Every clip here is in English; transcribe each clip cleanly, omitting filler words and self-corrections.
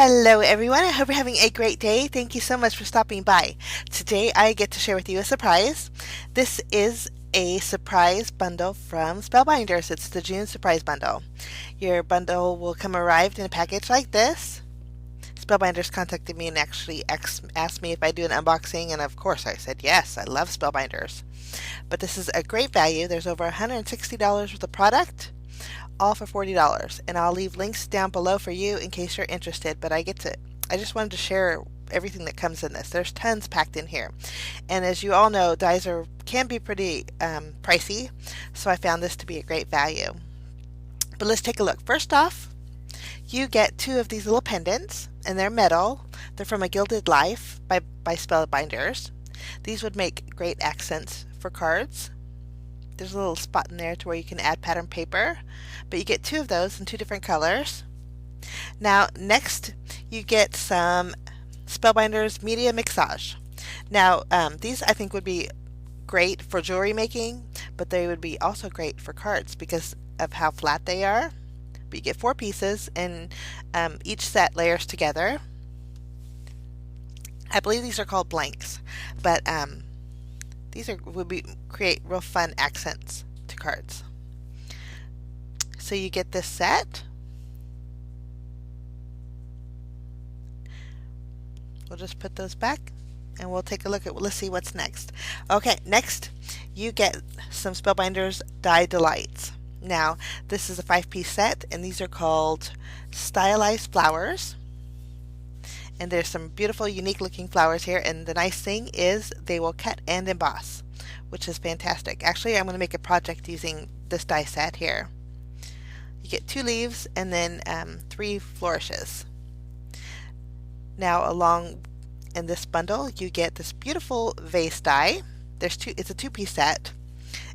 Hello everyone, I hope you're having a great day. Thank you so much for stopping by. Today I get to share with you a surprise. This is a surprise bundle from Spellbinders. It's the June surprise bundle. Your bundle will come arrived in a package like this. Spellbinders contacted me and actually asked me if I do an unboxing, and of course I said yes, I love Spellbinders. But this is a great value. There's over $160 worth of product, all for $40, and I'll leave links down below for you in case you're interested. But I just wanted to share everything that comes in this. There's tons packed in here, and as you all know, dies can be pretty pricey, so I found this to be a great value. But let's take a look. First off, you get two of these little pendants, and they're metal. They're from A Gilded Life by Spellbinders. These would make great accents for cards. There's a little spot in there to where you can add pattern paper, but you get two of those in two different colors. Now next you get some Spellbinders Media Mixage. Now these I think would be great for jewelry making, but they would be also great for cards because of how flat they are. But you get 4 pieces, and each set layers together. I believe these are called blanks, but these would create real fun accents to cards. So you get this set. We'll just put those back and we'll take a look at, let's see what's next. Okay, next you get some Spellbinders Die Delights. Now this is a 5-piece set, and these are called Stylized Flowers. And there's some beautiful, unique looking flowers here, and the nice thing is they will cut and emboss, which is fantastic. Actually, I'm going to make a project using this die set here. You get 2 leaves and then 3 flourishes. Now along in this bundle you get this beautiful vase die. It's a 2-piece set,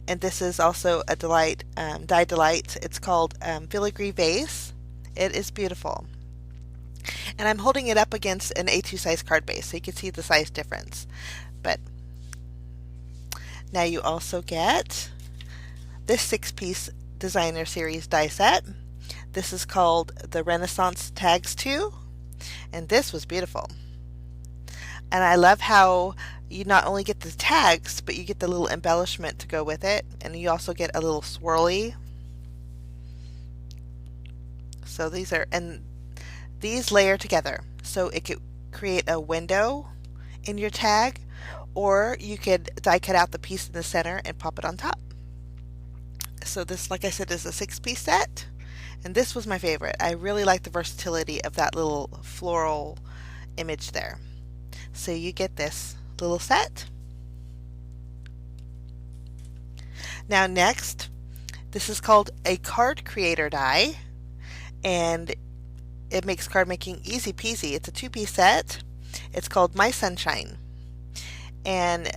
and this is also a die delight. It's called Filigree Vase. It is beautiful. And I'm holding it up against an A2 size card base so you can see the size difference. But now you also get this 6-piece designer series die set. This is called the Renaissance Tags 2, and this was beautiful. And I love how you not only get the tags, but you get the little embellishment to go with it, and you also get a little swirly. So these layer together, so it could create a window in your tag, or you could die cut out the piece in the center and pop it on top. So this, like I said, is a 6-piece set, and this was my favorite. I really like the versatility of that little floral image there. So you get this little set. Now next, this is called a card creator die, and it makes card making easy peasy. It's a 2-piece set. It's called My Sunshine, and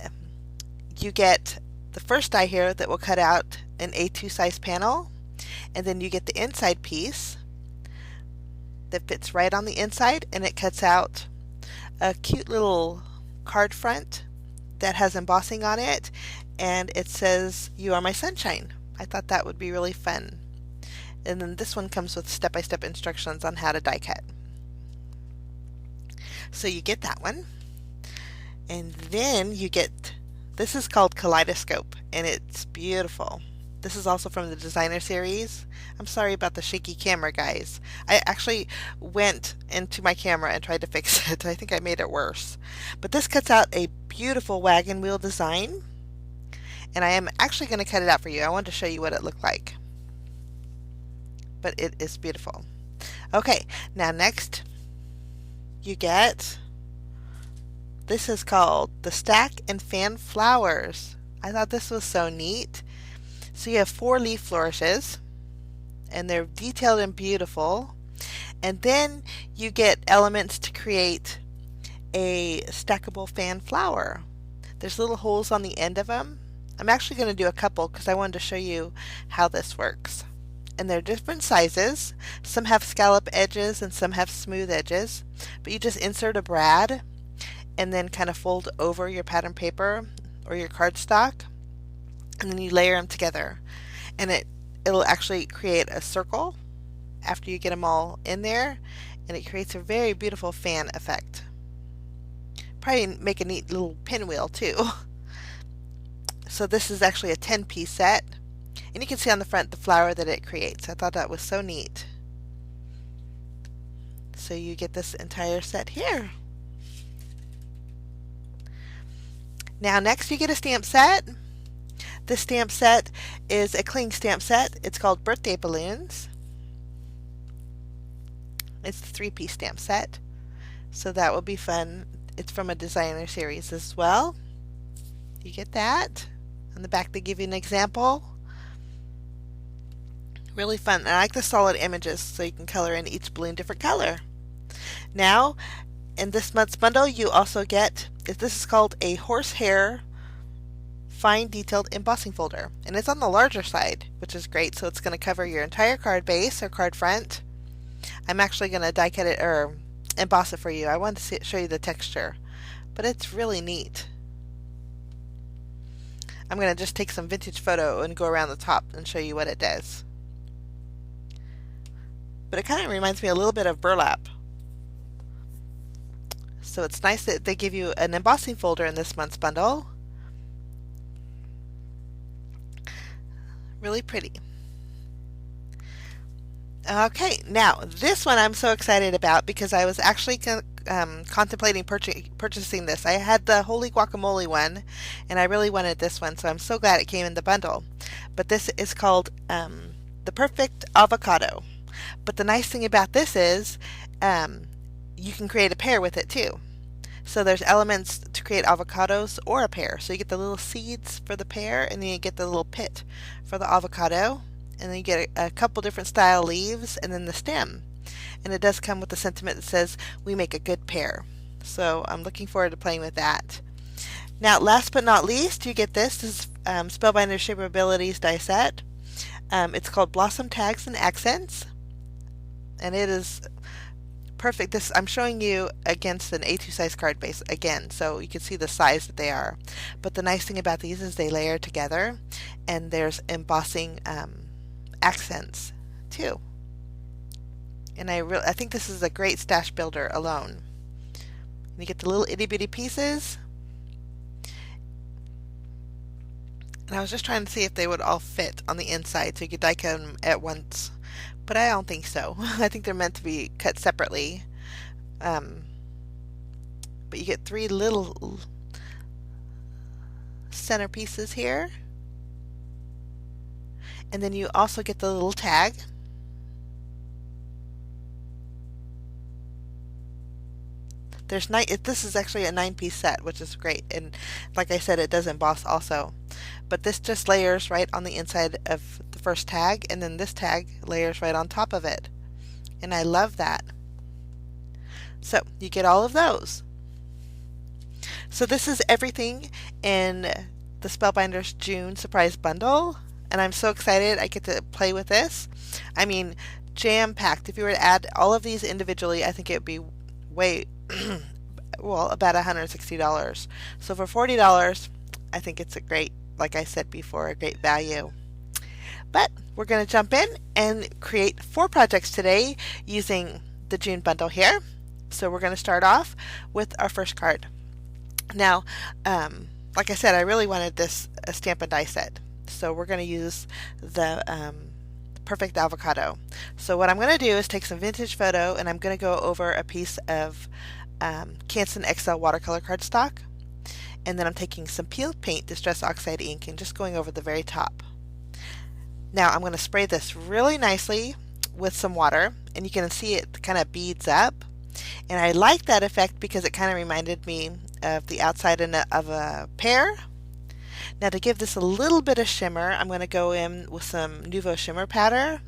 you get the first die here that will cut out an A2 size panel, and then you get the inside piece that fits right on the inside, and it cuts out a cute little card front that has embossing on it, and it says, "You are my sunshine." I thought that would be really fun. And then this one comes with step-by-step instructions on how to die cut. So you get that one. And then you get, this is called Kaleidoscope, and it's beautiful. This is also from the designer series. I'm sorry about the shaky camera, guys. I actually went into my camera and tried to fix it. I think I made it worse. But this cuts out a beautiful wagon wheel design, and I am actually going to cut it out for you. I wanted to show you what it looked like. But it is beautiful. Okay, now next you get, this is called the Stack and Fan Flowers. I thought this was so neat. So you have 4 leaf flourishes, and they're detailed and beautiful, and then you get elements to create a stackable fan flower. There's little holes on the end of them. I'm actually going to do a couple because I wanted to show you how this works. And they're different sizes. Some have scallop edges and some have smooth edges, but you just insert a brad and then kind of fold over your pattern paper or your cardstock, and then you layer them together, and it'll actually create a circle after you get them all in there, and it creates a very beautiful fan effect. Probably make a neat little pinwheel too. So this is actually a 10-piece set, and you can see on the front the flower that it creates. I thought that was so neat. So you get this entire set here. Now next you get a stamp set. This stamp set is a cling stamp set. It's called Birthday Balloons. It's the 3-piece stamp set, so that will be fun. It's from a designer series as well. You get that. On the back they give you an example. Really fun. I like the solid images so you can color in each balloon different color. Now, in this month's bundle you also get, this is called a horsehair fine detailed embossing folder, and it's on the larger side, which is great. So it's going to cover your entire card base or card front. I'm actually going to die cut it or emboss it for you. I wanted to show you the texture, but it's really neat. I'm going to just take some vintage photo and go around the top and show you what it does. But it kind of reminds me a little bit of burlap. So it's nice that they give you an embossing folder in this month's bundle. Really pretty. Okay, now this one I'm so excited about because I was actually contemplating purchasing this. I had the Holy Guacamole one, and I really wanted this one, so I'm so glad it came in the bundle. But this is called the Perfect Avocado. But the nice thing about this is you can create a pear with it too. So there's elements to create avocados or a pear. So you get the little seeds for the pear, and then you get the little pit for the avocado, and then you get a couple different style leaves, and then the stem. And it does come with a sentiment that says, "We make a good pear." So I'm looking forward to playing with that. Now, last but not least, you get this. This is Spellbinders Shaper Abilities die set. It's called Blossom Tags and Accents, and it is perfect. This I'm showing you against an A2 size card base again, so you can see the size that they are. But the nice thing about these is they layer together, and there's embossing accents too. And I think this is a great stash builder alone. And you get the little itty bitty pieces. And I was just trying to see if they would all fit on the inside so you could die cut them at once. But I don't think so. I think they're meant to be cut separately. But you get 3 little center pieces here. And then you also get the little tag. This is actually a 9-piece set, which is great. And like I said, it does emboss also. But this just layers right on the inside of the first tag, and then this tag layers right on top of it. And I love that. So you get all of those. So this is everything in the Spellbinders June Surprise Bundle, and I'm so excited I get to play with this. I mean, jam-packed. If you were to add all of these individually, I think it would be way, well, about $160. So for $40, I think it's a great, like I said before, a great value. But we're going to jump in and create 4 projects today using the June bundle here. So we're going to start off with our first card. Now, like I said, I really wanted this a stamp and die set. So we're going to use the Perfect Avocado. So what I'm going to do is take some vintage photo, and I'm going to go over a piece of Canson XL watercolor cardstock. And then I'm taking some peel paint Distress Oxide ink and just going over the very top. Now I'm going to spray this really nicely with some water, and you can see it kind of beads up. And I like that effect because it kind of reminded me of the outside of a pear. Now to give this a little bit of shimmer, I'm going to go in with some Nuvo shimmer powder.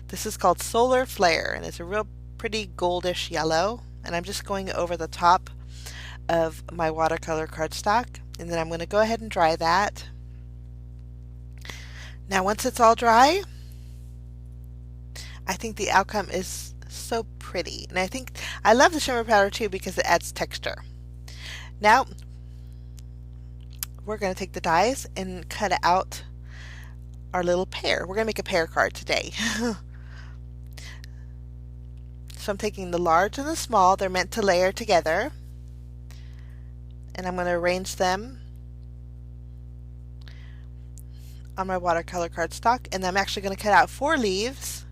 This is called Solar Flare, and it's a real pretty goldish yellow. And I'm just going over the top of my watercolor cardstock, and then I'm going to go ahead and dry that. Now once it's all dry, I think the outcome is so pretty, and I love the shimmer powder too because it adds texture. Now we're going to take the dies and cut out our little pear. We're going to make a pear card today. So I'm taking the large and the small, they're meant to layer together, and I'm going to arrange them on my watercolor cardstock, and I'm actually going to cut out 4 leaves,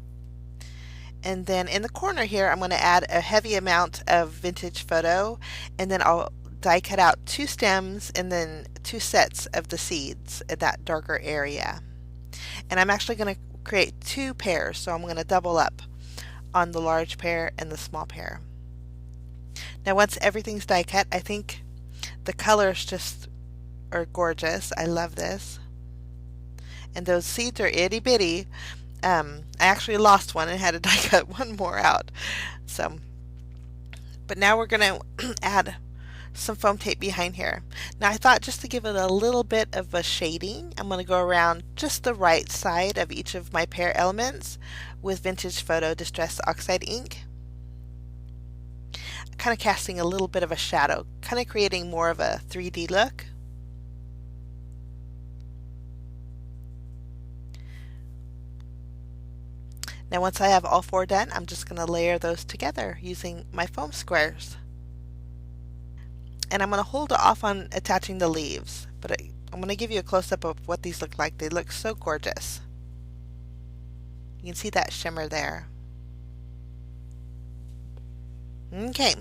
and then in the corner here I'm going to add a heavy amount of vintage photo, and then I'll die cut out 2 stems and then 2 sets of the seeds at that darker area. And I'm actually going to create 2 pairs, so I'm going to double up on the large pair and the small pair. Now once everything's die cut, I think the colors just are gorgeous. I love this. And those seeds are itty bitty. I actually lost one and had to die cut one more out. So, but now we're going to add some foam tape behind here. Now I thought just to give it a little bit of a shading, I'm going to go around just the right side of each of my pear elements with Vintage Photo Distress Oxide ink. Kind of casting a little bit of a shadow, kind of creating more of a 3D look. Now once I have all 4 done, I'm just going to layer those together using my foam squares. And I'm going to hold off on attaching the leaves, but I'm going to give you a close-up of what these look like. They look so gorgeous. You can see that shimmer there. Okay,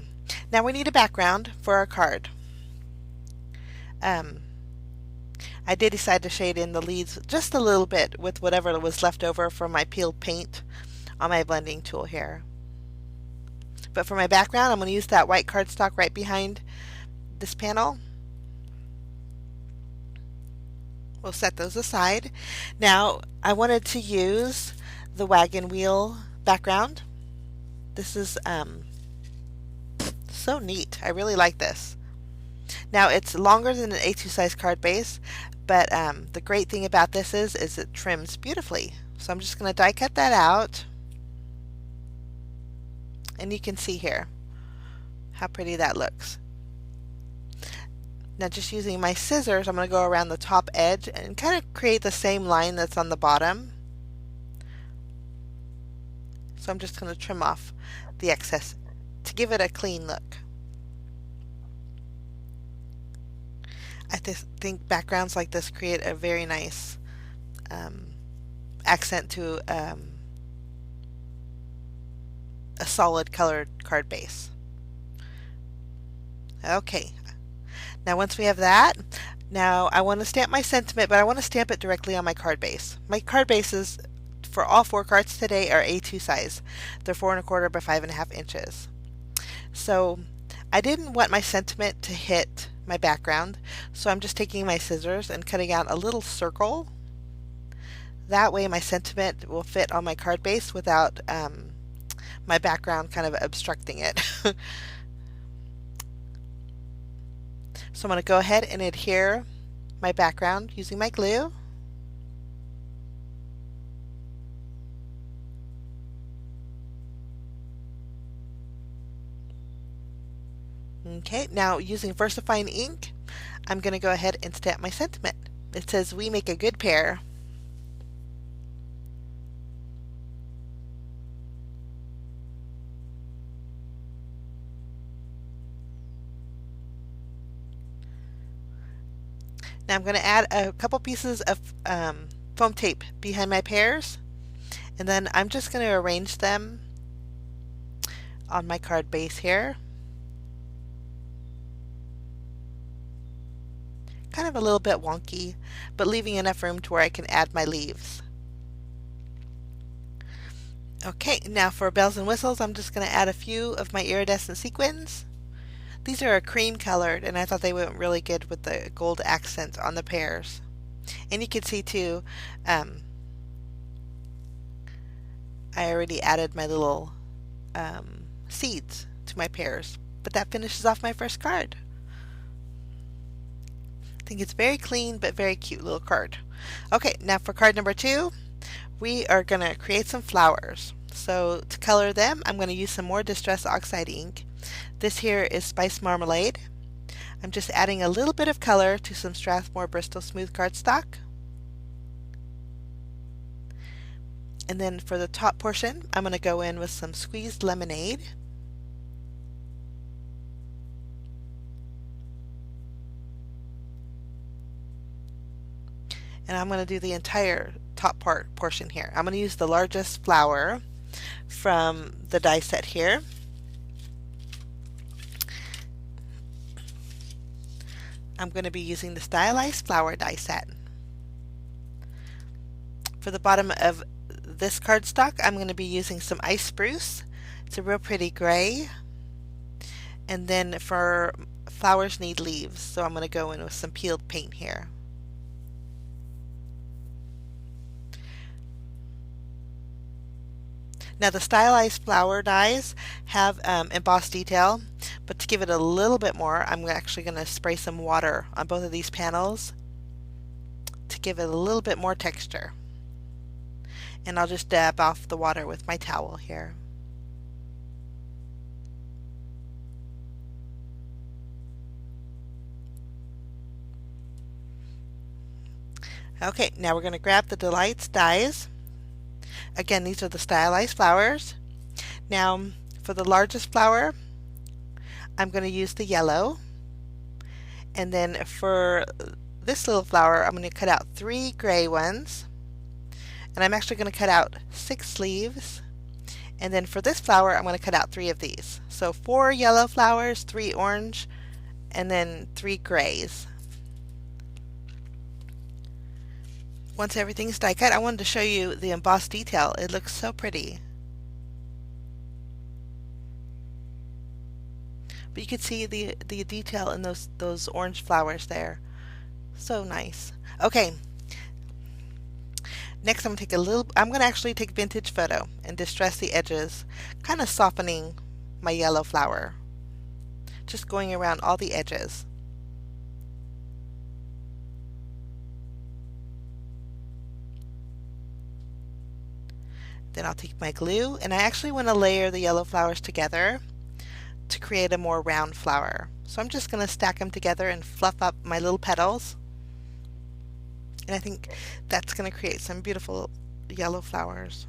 now we need a background for our card. I did decide to shade in the leaves just a little bit with whatever was left over from my peeled paint on my blending tool here. But for my background, I'm going to use that white cardstock right behind this panel. We'll set those aside. Now I wanted to use the wagon wheel background. This is so neat. I really like this. Now it's longer than an A2 size card base, but the great thing about this is it trims beautifully. So I'm just going to die cut that out, and you can see here how pretty that looks. Now just using my scissors, I'm going to go around the top edge and kind of create the same line that's on the bottom. So I'm just going to trim off the excess to give it a clean look. I think backgrounds like this create a very nice accent to a solid colored card base. Okay. Now once we have that, now I want to stamp my sentiment, but I want to stamp it directly on my card base. My card bases for all 4 cards today are A2 size. They're 4 1/4 by 5.5 inches. So I didn't want my sentiment to hit my background, so I'm just taking my scissors and cutting out a little circle. That way my sentiment will fit on my card base without my background kind of obstructing it. So I'm going to go ahead and adhere my background using my glue. Okay, now using VersaFine ink, I'm going to go ahead and stamp my sentiment. It says, "We make a good pair." Now I'm going to add a couple pieces of foam tape behind my pears, and then I'm just going to arrange them on my card base here. Kind of a little bit wonky, but leaving enough room to where I can add my leaves. Okay, now for bells and whistles, I'm just going to add a few of my iridescent sequins. These are a cream colored, and I thought they went really good with the gold accent on the pears. And you can see too, I already added my little seeds to my pears, but that finishes off my first card. I think it's very clean but very cute little card. Okay, now for card number 2, we are going to create some flowers. So to color them, I'm going to use some more Distress Oxide ink. This here is Spice Marmalade. I'm just adding a little bit of color to some Strathmore Bristol Smooth cardstock. And then for the top portion, I'm going to go in with some squeezed lemonade. And I'm going to do the entire top portion here. I'm going to use the largest flower from the die set here. I'm going to be using the stylized flower die set. For the bottom of this cardstock, I'm going to be using some ice spruce. It's a real pretty gray. And then for flowers need leaves, so I'm going to go in with some peeled paint here. Now the stylized flower dies have embossed detail, but to give it a little bit more, I'm actually going to spray some water on both of these panels to give it a little bit more texture. And I'll just dab off the water with my towel here. Okay, now we're going to grab the Delights dies. Again, these are the stylized flowers. Now, for the largest flower, I'm going to use the yellow. And then for this little flower, I'm going to cut out 3 gray ones. And I'm actually going to cut out 6 leaves. And then for this flower, I'm going to cut out 3 of these. So 4 yellow flowers, 3 orange, and then 3 grays. Once everything's die cut, I wanted to show you the embossed detail. It looks so pretty. But you can see the detail in those orange flowers there. So nice. Okay. Next I'm going to actually take vintage photo and distress the edges, kind of softening my yellow flower. Just going around all the edges. Then I'll take my glue, and I actually want to layer the yellow flowers together to create a more round flower. So I'm just going to stack them together and fluff up my little petals. And I think that's going to create some beautiful yellow flowers.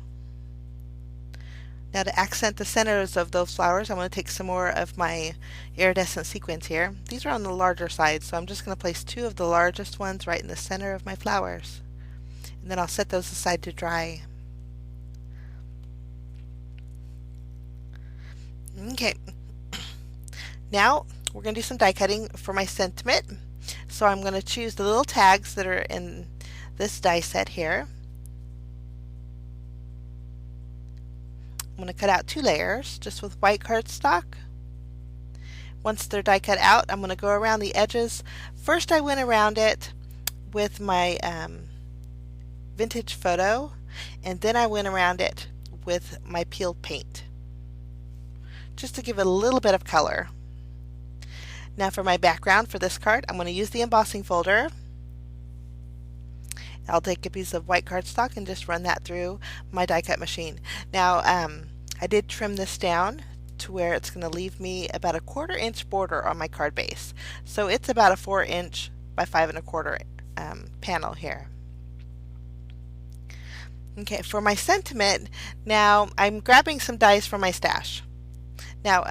Now to accent the centers of those flowers, I'm going to take some more of my iridescent sequins here. These are on the larger side, so I'm just going to place 2 of the largest ones right in the center of my flowers. And then I'll set those aside to dry. Okay, now we're going to do some die cutting for my sentiment. So I'm going to choose the little tags that are in this die set here. I'm going to cut out 2 layers just with white cardstock. Once they're die cut out, I'm going to go around the edges. First I went around it with my vintage photo, and then I went around it with my peeled paint, just to give it a little bit of color. Now for my background for this card, I'm going to use the embossing folder. I'll take a piece of white cardstock and just run that through my die cut machine. Now I did trim this down to where it's going to leave me about a 1/4 inch border on my card base. So it's about a 4 inch by 5 1/4 panel here. Okay, for my sentiment, now I'm grabbing some dies from my stash. Now,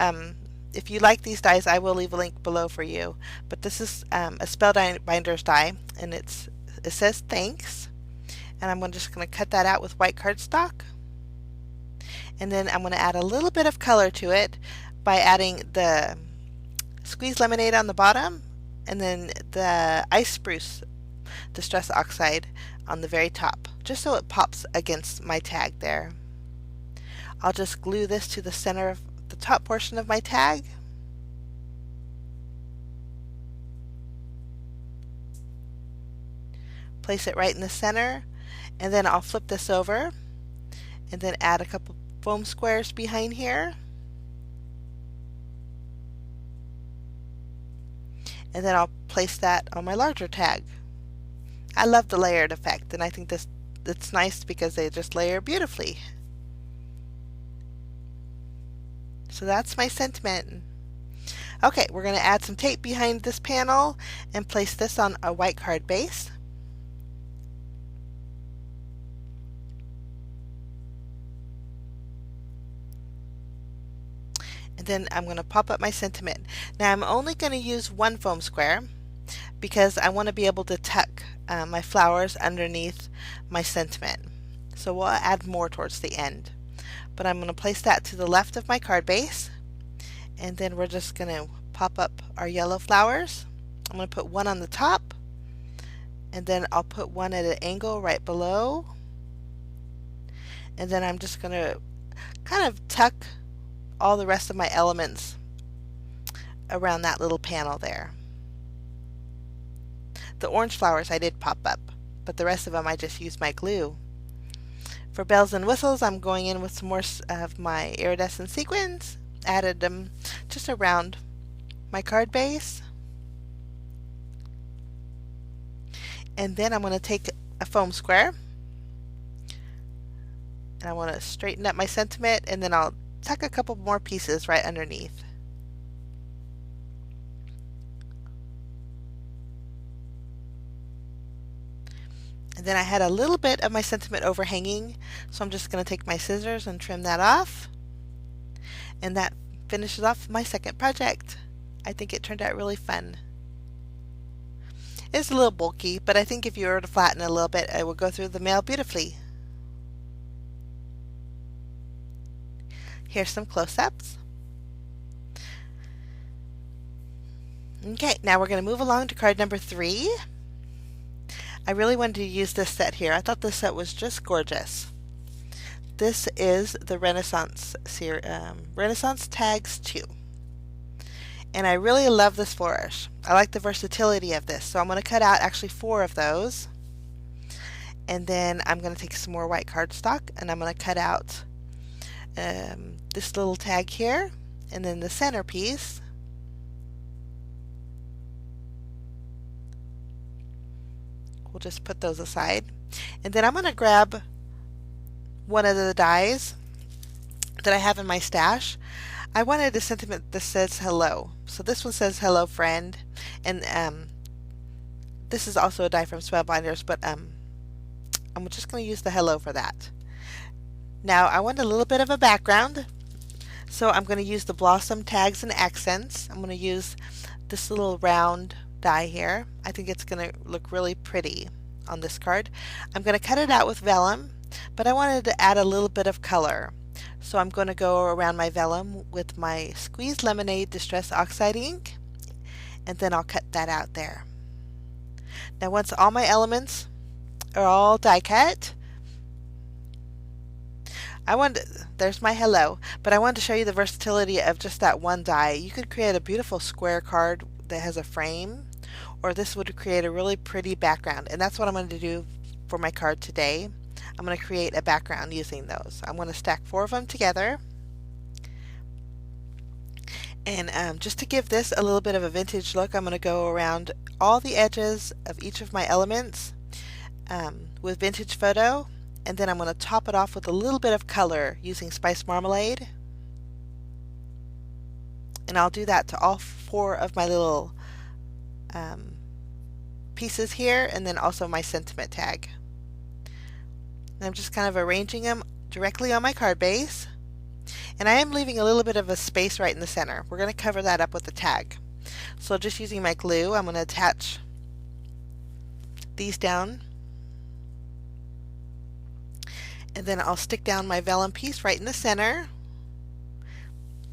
if you like these dies, I will leave a link below for you. But this is a Spellbinders die, and it says thanks. And I'm just going to cut that out with white cardstock. And then I'm going to add a little bit of color to it by adding the squeezed lemonade on the bottom, and then the ice spruce distress oxide on the very top, just so it pops against my tag there. I'll just glue this to the center of the top portion of my tag. Place it right in the center, and then I'll flip this over and then add a couple foam squares behind here. And then I'll place that on my larger tag. I love the layered effect, and I think it's nice because they just layer beautifully. So that's my sentiment. Okay, we're going to add some tape behind this panel and place this on a white card base. And then I'm going to pop up my sentiment. Now I'm only going to use one foam square because I want to be able to tuck my flowers underneath my sentiment. So we'll add more towards the end. But I'm going to place that to the left of my card base, and then we're just going to pop up our yellow flowers. I'm going to put one on the top, and then I'll put one at an angle right below, and then I'm just going to kind of tuck all the rest of my elements around that little panel there. The orange flowers I did pop up, but the rest of them I just used my glue. For bells and whistles, I'm going in with some more of my iridescent sequins, added them just around my card base. And then I'm going to take a foam square, and I want to straighten up my sentiment, and then I'll tuck a couple more pieces right underneath. And then I had a little bit of my sentiment overhanging, so I'm just going to take my scissors and trim that off. And that finishes off my second project. I think it turned out really fun. It's a little bulky, but I think if you were to flatten it a little bit, it would go through the mail beautifully. Here's some close-ups. Okay, now we're going to move along to card number 3. I really wanted to use this set here. I thought this set was just gorgeous. This is the Renaissance Tags 2. And I really love this flourish. I like the versatility of this. So I'm going to cut out actually 4 of those. And then I'm going to take some more white cardstock, and I'm going to cut out this little tag here, and then the centerpiece. We'll just put those aside. And then I'm going to grab one of the dies that I have in my stash. I wanted a sentiment that says hello. So this one says hello friend. And this is also a die from Spellbinders, but I'm just going to use the hello for that. Now I want a little bit of a background. So I'm going to use the blossom tags and accents. I'm going to use this little round die here. I think it's going to look really pretty on this card. I'm going to cut it out with vellum, but I wanted to add a little bit of color. So I'm going to go around my vellum with my Squeezed Lemonade Distress Oxide ink, and then I'll cut that out there. Now once all my elements are all die cut, there's my hello, but I wanted to show you the versatility of just that one die. You could create a beautiful square card that has a frame, or this would create a really pretty background, and that's what I'm going to do for my card today. I'm going to create a background using those. I'm going to stack 4 of them together, and just to give this a little bit of a vintage look, I'm going to go around all the edges of each of my elements with Vintage Photo, and then I'm going to top it off with a little bit of color using Spice Marmalade. And I'll do that to all 4 of my little pieces here, and then also my sentiment tag. And I'm just kind of arranging them directly on my card base, and I am leaving a little bit of a space right in the center. We're going to cover that up with the tag. So just using my glue, I'm going to attach these down, and then I'll stick down my vellum piece right in the center.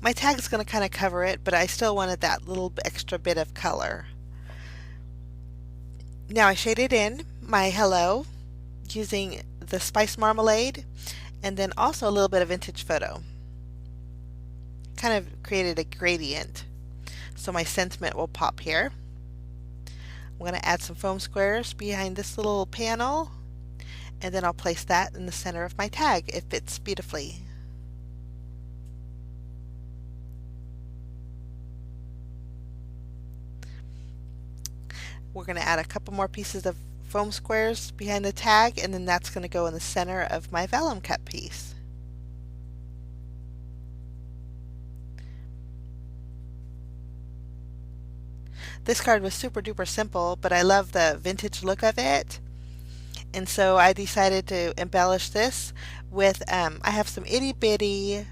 My tag is going to kind of cover it, but I still wanted that little extra bit of color. Now I shaded in my hello using the Spice Marmalade, and then also a little bit of Vintage Photo. Kind of created a gradient, so my sentiment will pop here. I'm going to add some foam squares behind this little panel, and then I'll place that in the center of my tag. It fits beautifully. We're going to add a couple more pieces of foam squares behind the tag, and then that's going to go in the center of my vellum cut piece. This card was super duper simple, but I love the vintage look of it, and so I decided to embellish this with I have some itty bitty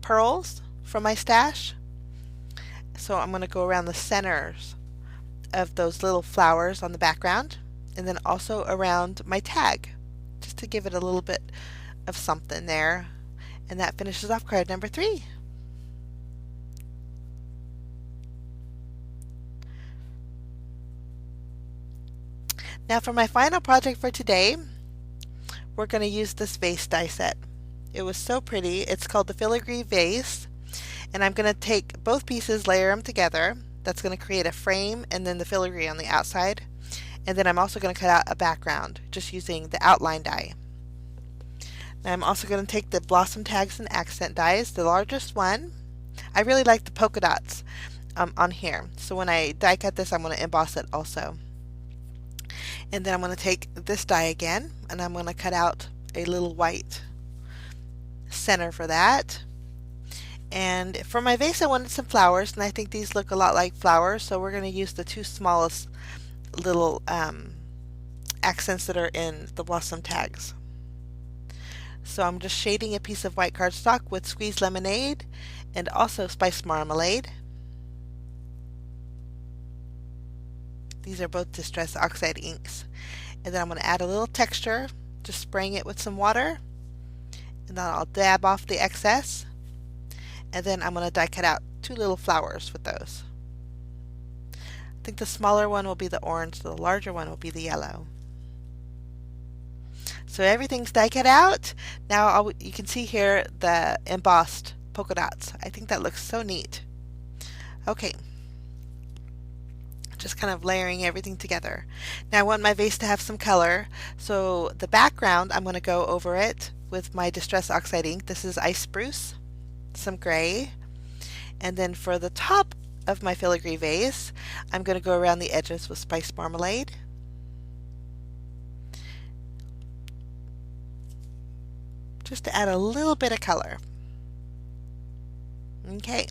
pearls from my stash. So I'm going to go around the centers of those little flowers on the background, and then also around my tag, just to give it a little bit of something there. And that finishes off card number 3. Now for my final project for today, we're going to use this vase die set. It was so pretty. It's called the filigree vase, and I'm going to take both pieces, layer them together. That's going to create a frame and then the filigree on the outside. And then I'm also going to cut out a background just using the outline die. Now I'm also going to take the blossom tags and accent dies, the largest one. I really like the polka dots on here. So when I die cut this, I'm going to emboss it also. And then I'm going to take this die again, and I'm going to cut out a little white center for that. And for my vase, I wanted some flowers, and I think these look a lot like flowers, so we're going to use the 2 smallest little accents that are in the blossom tags. So I'm just shading a piece of white cardstock with squeezed lemonade and also spiced marmalade. These are both Distress Oxide inks. And then I'm going to add a little texture, just spraying it with some water. And then I'll dab off the excess. And then I'm going to die cut out 2 little flowers with those. I think the smaller one will be the orange, the larger one will be the yellow. So everything's die cut out. Now you can see here the embossed polka dots. I think that looks so neat. Okay. Just kind of layering everything together. Now I want my vase to have some color, so the background I'm going to go over it with my Distress Oxide ink. This is Ice Spruce, some gray, and then for the top of my filigree vase I'm going to go around the edges with Spiced Marmalade. Just to add a little bit of color. Okay,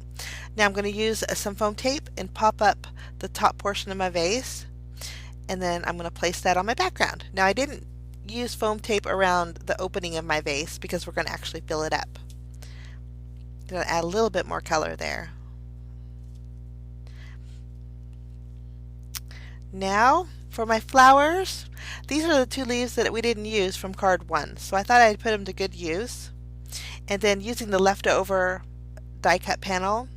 now I'm going to use some foam tape and pop up the top portion of my vase, and then I'm going to place that on my background. Now I didn't use foam tape around the opening of my vase because we're going to actually fill it up. I'm going to add a little bit more color there. Now for my flowers, these are the 2 leaves that we didn't use from card 1, so I thought I'd put them to good use. And then using the leftover die cut panel,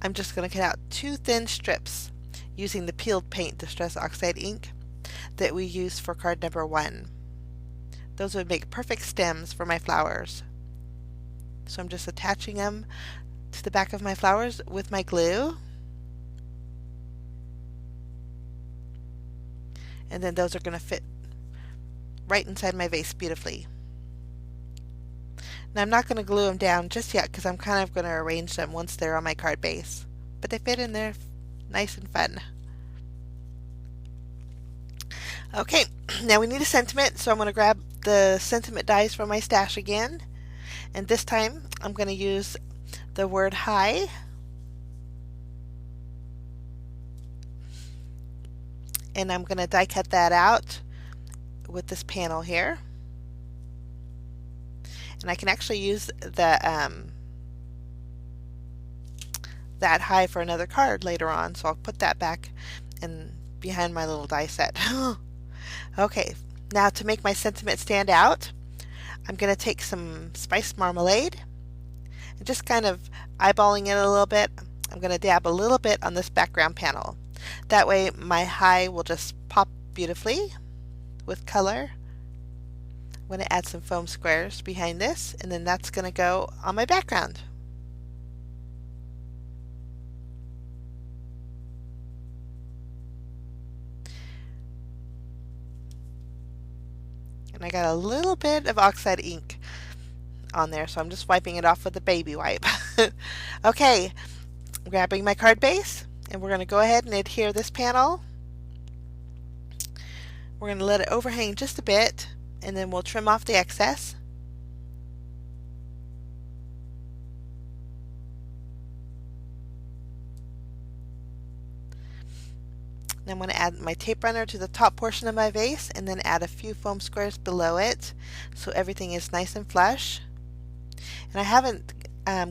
I'm just going to cut out 2 thin strips using the peeled paint Distress Oxide ink that we used for card number 1. Those would make perfect stems for my flowers. So I'm just attaching them to the back of my flowers with my glue. And then those are going to fit right inside my vase beautifully. Now I'm not going to glue them down just yet because I'm kind of going to arrange them once they're on my card base. But they fit in there nice and fun. Okay, now we need a sentiment, so I'm going to grab the sentiment dies from my stash again. And this time I'm going to use the word hi. And I'm going to die cut that out with this panel here. And I can actually use the that high for another card later on, so I'll put that back and behind my little die set. Okay, now to make my sentiment stand out, I'm going to take some spiced marmalade and just kind of eyeballing it a little bit. I'm going to dab a little bit on this background panel. That way my high will just pop beautifully with color. I'm going to add some foam squares behind this, and then that's going to go on my background. And I got a little bit of oxide ink on there, so I'm just wiping it off with a baby wipe. Okay, I'm grabbing my card base, and we're going to go ahead and adhere this panel. We're going to let it overhang just a bit, and then we'll trim off the excess. And I'm going to add my tape runner to the top portion of my vase and then add a few foam squares below it so everything is nice and flush. And I haven't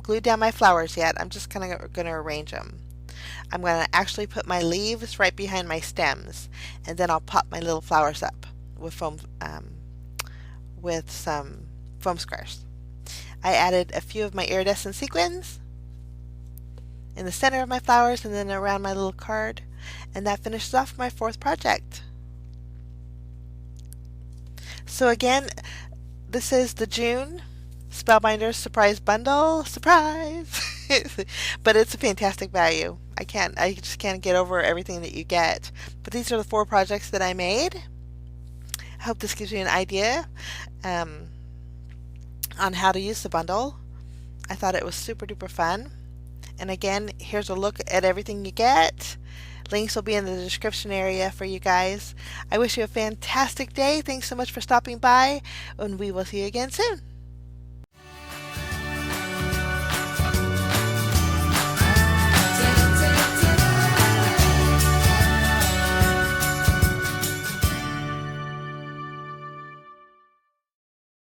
glued down my flowers yet. I'm just kind of going to arrange them. I'm going to actually put my leaves right behind my stems, and then I'll pop my little flowers up with some foam squares. I added a few of my iridescent sequins in the center of my flowers and then around my little card, and that finishes off my fourth project. So again, this is the June Spellbinders Surprise Bundle. Surprise! But it's a fantastic value. I just can't get over everything that you get. But these are the 4 projects that I made. I hope this gives you an idea on how to use the bundle. I thought it was super duper fun. And again, here's a look at everything you get. Links will be in the description area for you guys. I wish you a fantastic day. Thanks so much for stopping by, and we will see you again soon.